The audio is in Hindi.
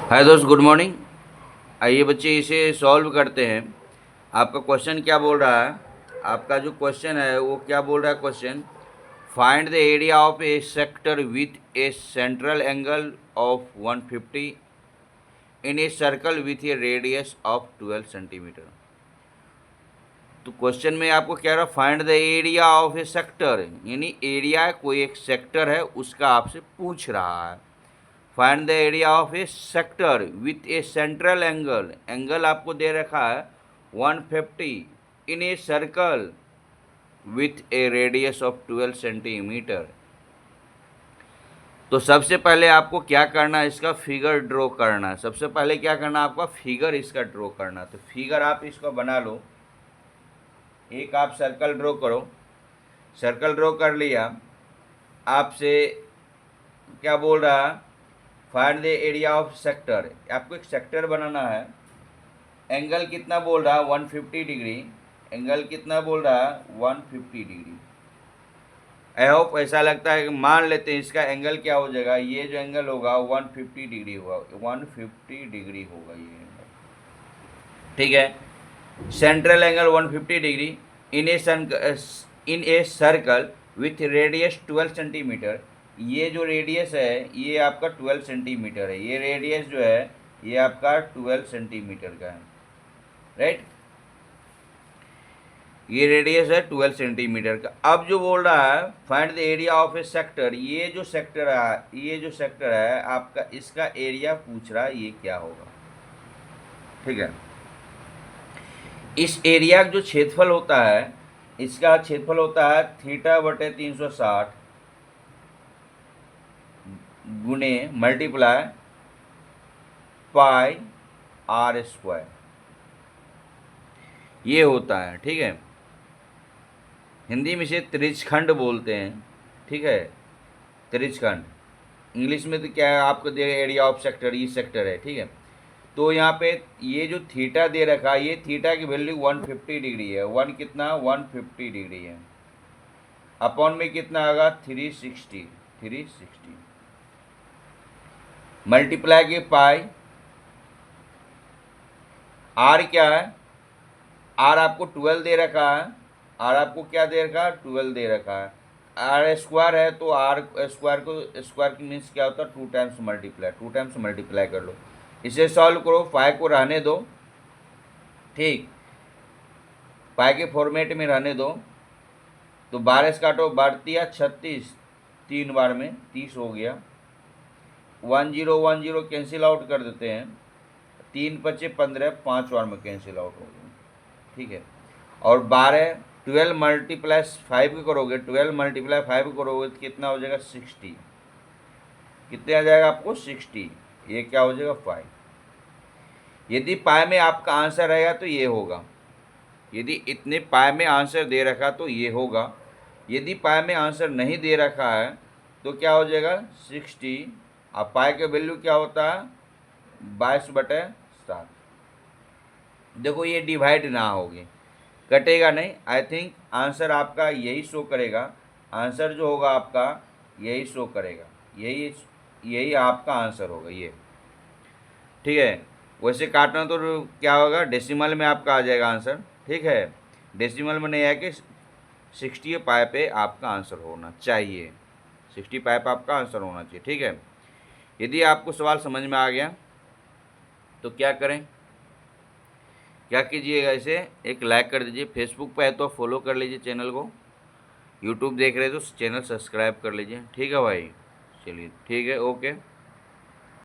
हाय दोस्त, गुड मॉर्निंग। आइए बच्चे इसे सॉल्व करते हैं। आपका क्वेश्चन क्या बोल रहा है? आपका जो क्वेश्चन है वो क्या बोल रहा है? Question, find the area of A sector with A central angle of 150 in a circle with A radius of 12 centimetre. तो क्वेश्चन में आपको क्या रहा? Find the area of A sector, यानी एरिया कोई एक सेक्टर है उसका आपसे पूछ रहा है। Find the area of A sector with A central angle, angle आपको दे रखा है 150 इन a circle with A radius of 12 centimetre. तो सबसे पहले आपको क्या करना है? इसका फिगर ड्रॉ करना है। सबसे पहले क्या करना है? आपका फिगर इसका ड्रॉ करना है। तो फिगर आप इसको बना लो। एक आप सर्कल ड्रॉ करो। सर्कल ड्रॉ कर लिया। आपसे क्या बोल रहा है? Find the area of sector. आपको एक सेक्टर बनाना है। एंगल कितना बोल रहा है? 150 डिग्री। एंगल कितना बोल रहा है? 150 डिग्री। आई होप ऐसा लगता है कि मान लेते हैं इसका एंगल क्या हो जाएगा। ये जो एंगल होगा 150 डिग्री होगा, 150 डिग्री होगा ये एंगल। ठीक है। Central angle 150 degree in a circle with radius 12 centimetre. ये जो रेडियस है ये आपका 12 सेंटीमीटर है। ये रेडियस जो है ये आपका 12 सेंटीमीटर का है, राइट। ये रेडियस है 12 सेंटीमीटर का। अब जो बोल रहा है find the area of A sector, ये जो सेक्टर है आपका, इसका एरिया पूछ रहा है, ये क्या होगा? ठीक है। इस एरिया का जो क्षेत्रफल होता है, इसका क्षेत्रफल होता है θ/360 गुणे मल्टीप्लाई पाई r स्क्वायर, ये होता है। ठीक है। हिंदी में इसे त्रिज्यखंड बोलते हैं। ठीक है, त्रिज्यखंड। इंग्लिश में तो क्या है आपको दे एरिया ऑफ सेक्टर, ये सेक्टर है। ठीक है। तो यहाँ पे ये जो थीटा दे रखा है, ये थीटा की वैल्यू 150 डिग्री है। वन कितना? 150 डिग्री है। अपॉन में कितना आएगा? 360 मल्टीप्लाई के पाई। आर क्या है? आर आपको 12 दे रखा है। आर आपको क्या दे रखा है? 12 दे रखा है। आर स्क्वायर है तो आर स्क्वायर को, स्क्वायर की मीन्स क्या होता है? 2 टाइम्स मल्टीप्लाई। 2 टाइम्स मल्टीप्लाई कर लो। इसे सॉल्व करो। 5 को रहने दो। ठीक, पाई के फॉर्मेट में रहने दो। तो 12 से काटो, 12 36, 3 बार में 30 हो गया। 1010 कैंसिल आउट कर देते हैं। 3 बचे 15, 5 बार में कैंसिल आउट हो गया। ठीक है। और 12 मल्टीप्लाई 5 करोगे, 12 मल्टीप्लाई 5 करोगे तो कितना हो जाएगा? 60। कितने आ जाएगा आपको? 60। ये क्या हो जाएगा? 5। यदि पाई में आपका आंसर रहेगा तो ये होगा। यदि इतने पाई में आंसर दे रखा तो ये होगा। यदि पाई में आंसर नहीं दे रखा है तो क्या हो जाएगा? 60। अब पाई का वैल्यू क्या होता है? 22/7। देखो ये डिवाइड ना होगी, कटेगा नहीं। आई थिंक आंसर आपका यही शो करेगा। आंसर जो होगा आपका यही शो करेगा। यही आपका आंसर होगा ये। ठीक है। वैसे काटना तो क्या होगा? डेसिमल में आपका आ जाएगा आंसर। ठीक है। डेसिमल में नहीं है कि 60 पाई पे आपका आंसर होना चाहिए। 60 पाई पे आपका आंसर होना चाहिए। ठीक है। यदि आपको सवाल समझ में आ गया तो क्या करें? क्या कीजिएगा? इसे एक लाइक कर दीजिए। फेसबुक पे है तो फॉलो कर लीजिए चैनल को। यूट्यूब देख रहे तो चैनल सब्सक्राइब कर लीजिए। ठीक है भाई, चलिए ठीक है, ओके।